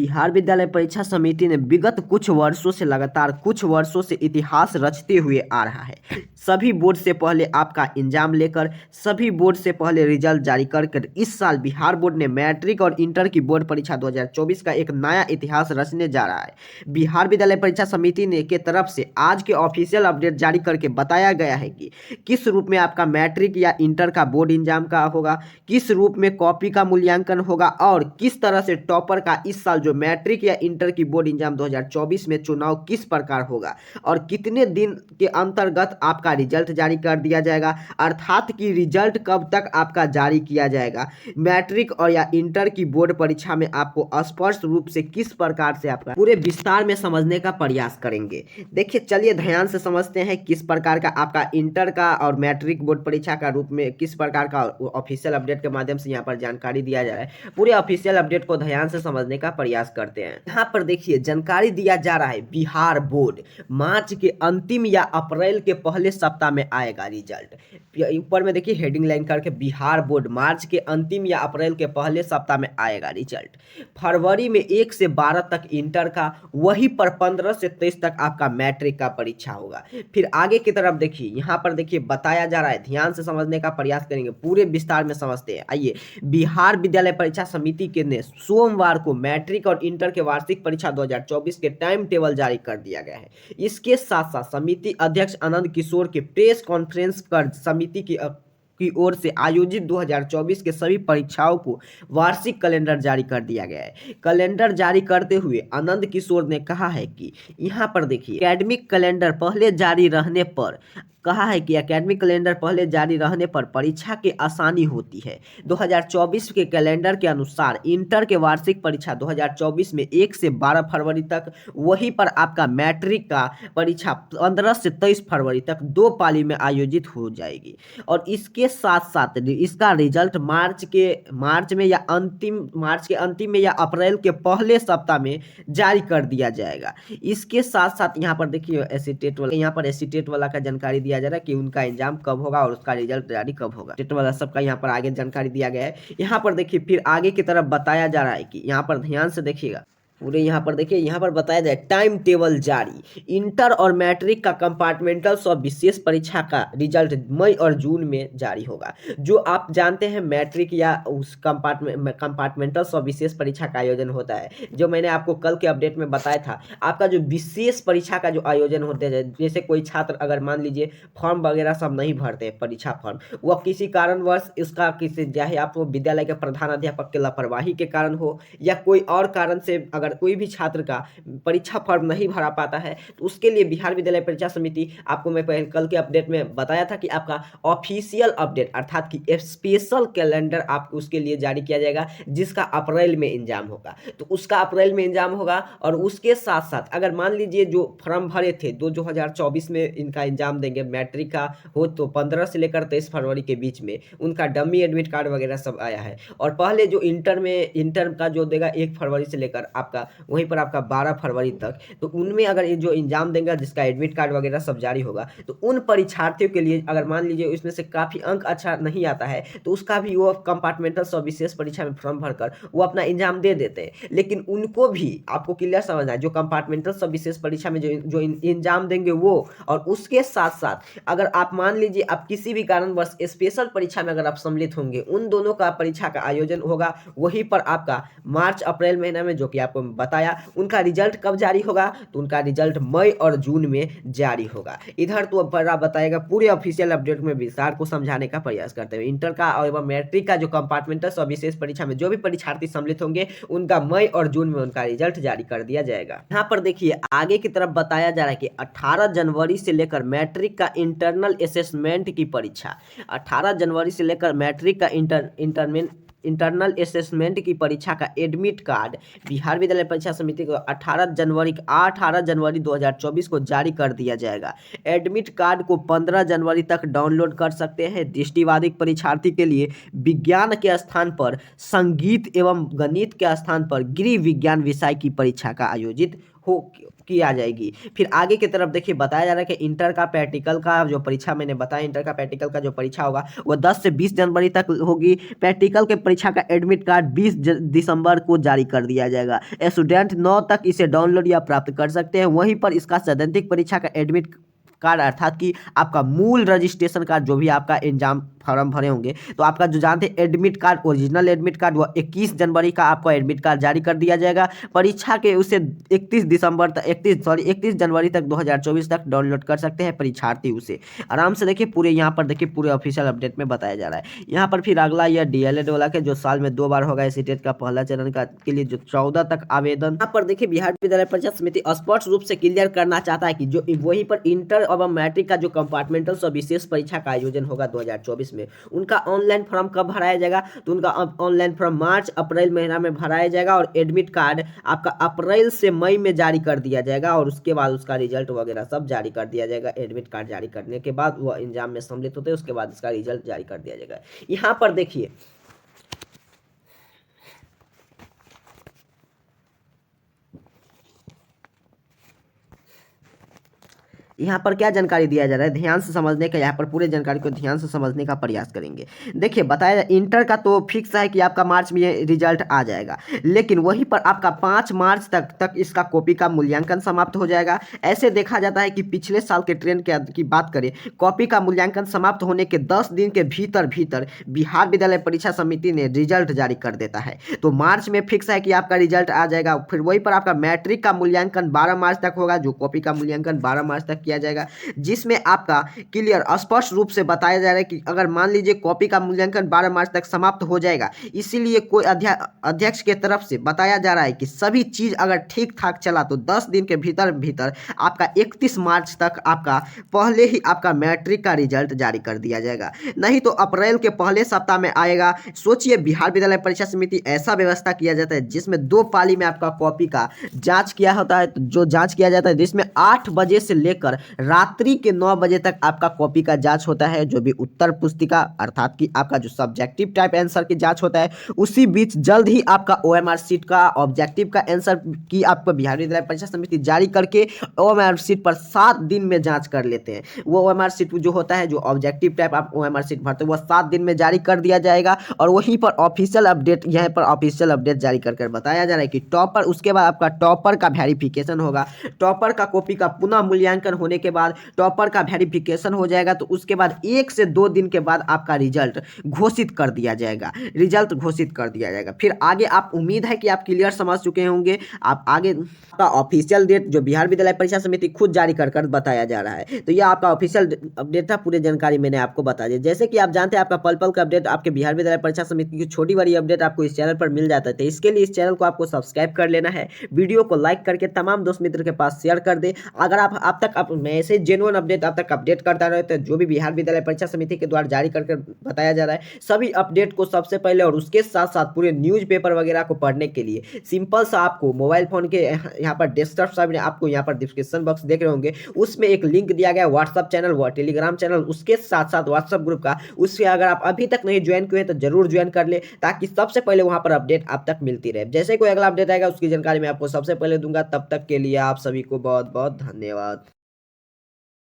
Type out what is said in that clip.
बिहार विद्यालय परीक्षा समिति ने विगत कुछ वर्षों से लगातार कुछ वर्षों से इतिहास रचते हुए आ रहा है। सभी बोर्ड से पहले आपका एग्जाम लेकर, सभी बोर्ड से पहले रिजल्ट जारी कर इस साल बिहार बोर्ड ने मैट्रिक और इंटर की बोर्ड परीक्षा 2024 का एक नया इतिहास रचने जा रहा है। बिहार विद्यालय परीक्षा समिति ने के तरफ से आज के ऑफिशियल अपडेट जारी करके बताया गया है कि किस रूप में आपका मैट्रिक या इंटर का बोर्ड एग्जाम का होगा, किस रूप में कॉपी का मूल्यांकन होगा और किस तरह से टॉपर का इस साल जो मैट्रिक या इंटर की बोर्ड एग्जाम 2024 में चुनाव किस प्रकार होगा और कितने दिन के अंतर्गत आपका रिजल्ट जारी कर दिया जाएगा, अर्थात कि रिजल्ट कब तक आपका जारी किया जाएगा। मैट्रिक और या इंटर की बोर्ड परीक्षा में आपको स्पष्ट रूप से किस प्रकार से आपका पूरे विस्तार में समझने का प्रयास करेंगे। देखिए, चलिए ध्यान से समझते हैं किस प्रकार का आपका इंटर का और मैट्रिक बोर्ड परीक्षा का रूप में किस प्रकार का ऑफिशियल अपडेट के माध्यम से यहाँ पर जानकारी दिया जा रहा है। पूरे ऑफिशियल अपडेट को ध्यान से समझने का प्रयास करते हैं। यहाँ पर देखिए जानकारी दिया जा रहा है, बिहार बोर्ड मार्च के अंतिम या अप्रैल के पहले सप्ताह में आएगा रिजल्ट। ऊपर में देखिए हेडिंग लाइन करके बिहार बोर्ड मार्च के अंतिम या अप्रैल के पहले सप्ताह में आएगा रिजल्ट। फरवरी में 1 से 12 तक इंटर का, वहीं पर 15 से 23 तक आपका मैट्रिक का परीक्षा होगा। फिर आगे की तरफ देखिए, यहाँ पर देखिए बताया जा रहा है, ध्यान से समझने का प्रयास करेंगे, पूरे विस्तार में समझते हैं। आइए, बिहार विद्यालय परीक्षा समिति के ने सोमवार को मैट्रिक और इंटर के वार्षिक परीक्षा 2024 के टाइम टेबल जारी कर दिया गया है। इसके साथ साथ समिति अध्यक्ष आनंद किशोर के प्रेस कॉन्फ्रेंस कर समिति की ओर से आयोजित 2024 के सभी परीक्षाओं को वार्षिक कैलेंडर जारी कर दिया गया है। कैलेंडर जारी करते हुए आनंद किशोर ने कहा है कि यहाँ पर देखिए एकेडमिक कैलेंडर पहले जारी रहने पर परीक्षा की आसानी होती है। 2024 के कैलेंडर के अनुसार इंटर के वार्षिक परीक्षा 2024 में 1 से 12 फरवरी तक, वहीं पर आपका मैट्रिक का परीक्षा 15 से 23 फरवरी तक 2 पाली में आयोजित हो जाएगी। और इसके साथ साथ इसका रिजल्ट मार्च के अंतिम में या अप्रैल के पहले सप्ताह में जारी कर दिया जाएगा। इसके साथ साथ यहाँ पर देखिए एसीटेट वाला का जानकारी दिया जा रहा है कि उनका एग्जाम कब होगा और उसका रिजल्ट जारी कब होगा। एसीटेट वाला सबका यहाँ पर आगे जानकारी दिया गया है। यहाँ पर देखिए फिर आगे की तरफ बताया जा रहा है कि यहाँ पर ध्यान से देखिएगा, पूरे यहाँ पर देखिए, यहाँ पर बताया जाए टाइम टेबल जारी। इंटर और मैट्रिक का कंपार्टमेंटल और विशेष परीक्षा का रिजल्ट मई और जून में जारी होगा। जो आप जानते हैं मैट्रिक या उस कंपार्टमेंटल और विशेष परीक्षा का आयोजन होता है, जो मैंने आपको कल के अपडेट में बताया था। आपका जो विशेष परीक्षा का जो आयोजन होता है, जैसे कोई छात्र अगर मान लीजिए फॉर्म वगैरह सब नहीं भरते, परीक्षा फॉर्म, वह किसी कारणवश इसका चाहे आप वो विद्यालय के प्रधानाध्यापक के लापरवाही के कारण हो या कोई और कारण से अगर कोई भी छात्र का परीक्षा फॉर्म नहीं भरा पाता है, तो उसके लिए बिहार विद्यालय परीक्षा समिति, आपको मैं पहले कल के अपडेट में बताया था कि आपका ऑफिशियल अपडेट अर्थात कि स्पेशल कैलेंडर आप उसके लिए जारी किया जाएगा, जिसका अप्रैल में एग्जाम होगा। तो उसका अप्रैल में एग्जाम होगा। और उसके साथ साथ अगर मान लीजिए जो फॉर्म भरे थे 2024 में इनका एग्जाम देंगे, मैट्रिक का हो तो 15 से लेकर 23 फरवरी के बीच में उनका डमी एडमिट कार्ड वगैरह सब आया है। और पहले जो इंटर का जो देगा 1 फरवरी से लेकर आपका वहीं पर आपका 12 फरवरी तक, तो उनमें अगर ये जो एग्जाम देंगे जिसका एडमिट कार्ड वगैरह सब जारी होगा, तो उन परीक्षार्थियों के लिए अगर मान लीजिए इसमें से काफ़ी अंक अच्छा नहीं आता है, तो उसका भी वो कंपार्टमेंटल सब विशेष परीक्षा में फॉर्म भरकर वो अपना एग्जाम दे देते हैं। लेकिन उनको भी आपको क्लियर समझना है, जो कंपार्टमेंटल सब विशेष परीक्षा में जो एग्जाम देंगे वो, और उसके साथ साथ अगर आप मान लीजिए आप किसी भी कारणवश स्पेशल परीक्षा में अगर आप सम्मिलित होंगे, उन दोनों का परीक्षा का आयोजन होगा वहीं पर आपका मार्च अप्रैल महीना में, जो कि आपको बताया। उनका रिजल्ट कब जारी होगा, तो उनका रिजल्ट मई और जून में जारी होगा। इधर तो बड़ा बताएगा, पूरे ऑफिशियल अपडेट में विस्तार को समझाने का प्रयास करते हैं। इंटर का और मैट्रिक का जो कंपार्टमेंटल और विशेष परीक्षा में जो भी परीक्षार्थी सम्मिलित होंगे, उनका मई और जून में उनका रिजल्ट जारी कर दिया जाएगा। यहाँ पर देखिए आगे की तरफ बताया जा रहा है कि 18 जनवरी से लेकर मैट्रिक का इंटरनल असेसमेंट की परीक्षा, 18 जनवरी से लेकर मैट्रिक का इंटरनल असेसमेंट की परीक्षा का एडमिट कार्ड बिहार विद्यालय परीक्षा समिति को 18 जनवरी 2024 को जारी कर दिया जाएगा। एडमिट कार्ड को 15 जनवरी तक डाउनलोड कर सकते हैं। दृष्टिबाधित परीक्षार्थी के लिए विज्ञान के स्थान पर संगीत एवं गणित के स्थान पर गृह विज्ञान विषय की परीक्षा का आयोजित की आ जाएगी। फिर आगे की तरफ देखिए बताया जा रहा है कि इंटर का प्रैक्टिकल का जो परीक्षा मैंने बताया, इंटर का प्रैक्टिकल का जो परीक्षा होगा वो 10 से 20 जनवरी तक होगी। प्रैक्टिकल के परीक्षा का एडमिट कार्ड 20 दिसंबर को जारी कर दिया जाएगा। स्टूडेंट 9 तक इसे डाउनलोड या प्राप्त कर सकते हैं। वहीं पर इसका सैद्धांतिक परीक्षा का एडमिट कार्ड अर्थात कि आपका मूल रजिस्ट्रेशन कार्ड जो भी आपका एग्जाम फॉर्म भरे होंगे, तो आपका जो जानते हैं admit card, original admit card, वो 21 जनवरी का आपको एडमिट कार्ड जारी कर दिया जाएगा। परीक्षा के उसे 31 जनवरी तक 2024 तक डाउनलोड कर सकते हैं परीक्षार्थी उसे आराम से। देखिए पूरे यहाँ पर देखिए पूरे ऑफिशियल अपडेट में बताया जा रहा है। यहाँ पर फिर अगला यह डीएलएड वाला के जो साल में 2 बार होगा एसीटेट का पहला चरण का के लिए जो 14 तक आवेदन। यहाँ पर देखिए बिहार विद्यालय परीक्षा समिति स्पष्ट रूप से क्लियर करना चाहता है कि जो वहीं पर इंटर एवं मैट्रिक का जो कंपार्टमेंटल और विशेष परीक्षा का आयोजन होगा 2024 में, उनका ऑनलाइन फॉर्म कब भराया जाएगा, तो उनका ऑनलाइन फॉर्म मार्च अप्रैल महीना में भराया जाएगा और एडमिट कार्ड आपका अप्रैल से मई में जारी कर दिया जाएगा और उसके बाद उसका रिजल्ट वगैरह सब जारी कर दिया जाएगा। एडमिट कार्ड जारी करने के बाद वह एग्जाम में सम्मिलित होते हैं, उसके बाद इसका रिजल्ट जारी कर दिया जाएगा। यहाँ पर देखिए यहाँ पर क्या जानकारी दिया जा रहा है, ध्यान से समझने का, यहाँ पर पूरे जानकारी को ध्यान से समझने का प्रयास करेंगे। देखिए बताया जाए इंटर का तो फिक्स है कि आपका मार्च में ये रिजल्ट आ जाएगा, लेकिन वहीं पर आपका 5 मार्च तक इसका कॉपी का मूल्यांकन समाप्त हो जाएगा। ऐसे देखा जाता है कि पिछले साल के ट्रेंड की बात करें, कॉपी का मूल्यांकन समाप्त होने के 10 दिन के भीतर बिहार विद्यालय परीक्षा समिति ने रिजल्ट जारी कर देता है। तो मार्च में फिक्स है कि आपका रिजल्ट आ जाएगा। फिर वहीं पर आपका मैट्रिक का मूल्यांकन 12 मार्च तक होगा, जो कॉपी का मूल्यांकन 12 मार्च तक किया जाएगा, जिसमें आपका क्लियर स्पष्ट रूप से बताया जा रहा है कि अगर मान लीजिए कॉपी का मूल्यांकन 12 मार्च तक समाप्त हो जाएगा, इसीलिए कोई अध्यक्ष के तरफ से बताया जा रहा है कि सभी चीज अगर ठीक ठाक चला तो 10 दिन के भीतर आपका 31 मार्च तक आपका पहले ही आपका मैट्रिक का रिजल्ट जारी कर दिया जाएगा, नहीं तो अप्रैल के पहले सप्ताह में आएगा। सोचिए बिहार विद्यालय परीक्षा समिति ऐसा व्यवस्था किया जाता है जिसमें 2 पाली में आपका कॉपी का जांच किया होता है, जो जांच किया जाता है जिसमें 8 बजे से लेकर रात्रि के 9 बजे तक आपका कॉपी का जांच होता है। जो भी उत्तर पुस्तिका अर्थात कि आपका जो सब्जेक्टिव टाइप आंसर की जांच होता है, उसी बीच जल्द ही आपका ओएमआर शीट का ऑब्जेक्टिव का आंसर की आपको बिहार विद्यालय परीक्षा समिति जारी करके ओएमआर शीट पर 7 दिन में जांच कर लेते हैं। वो ओएमआर शीट जो होता है, जो ऑब्जेक्टिव टाइप आप ओएमआर शीट भरते हैं, वो 7 दिन में जारी कर दिया जाएगा। और वहीं पर ऑफिशियल अपडेट, यहाँ पर ऑफिशियल अपडेट जारी कर बताया जा रहा है कि टॉपर, उसके बाद आपका टॉपर का वेरिफिकेशन होगा। टॉपर का कॉपी का पुनः मूल्यांकन होने के बाद टॉपर का वेरिफिकेशन हो जाएगा, तो उसके बाद 1 से 2 दिन के बाद आपका रिजल्ट घोषित कर दिया जाएगा। फिर आगे आप उम्मीद है कि आप क्लियर समझ चुके होंगे। आप आगे का ऑफिशियल डेट जो बिहार विद्यालय परीक्षा समिति खुद जारी कर बताया जा रहा है, तो यह आपका ऑफिशियल अपडेट था। पूरी जानकारी मैंने आपको बता दी। जैसे कि आप जानते हैं आपका पल पल का अपडेट, आपके बिहार विद्यालय परीक्षा समिति की छोटी बड़ी अपडेट आपको इस चैनल पर मिल जाता है। तो इसके लिए इस चैनल को आपको सब्सक्राइब कर लेना है, वीडियो को लाइक करके तमाम दोस्त मित्र के पास शेयर कर दे। अगर आप तक मैं ऐसे जेन्युइन अपडेट आप तक अपडेट करता रहे, तो जो भी बिहार विद्यालय परीक्षा समिति के द्वारा जारी करके बताया जा रहा है, सभी अपडेट को सबसे पहले और उसके साथ साथ पूरे न्यूज़पेपर वगैरह को पढ़ने के लिए सिंपल सा आपको मोबाइल फोन के यहाँ पर डेस्कटॉप साइड में आपको यहाँ पर डिस्क्रिप्शन बॉक्स देख रहे होंगे, उसमें एक लिंक दिया गया व्हाट्सअप चैनल व टेलीग्राम चैनल, उसके साथ साथ व्हाट्सअप ग्रुप का। उससे अगर आप अभी तक नहीं ज्वाइन किए तो जरूर ज्वाइन कर ले, ताकि सबसे पहले वहां पर अपडेट आप तक मिलती रहे। जैसे कोई अगला अपडेट आएगा उसकी जानकारी मैं आपको सबसे पहले दूंगा। तब तक के लिए आप सभी को बहुत बहुत धन्यवाद।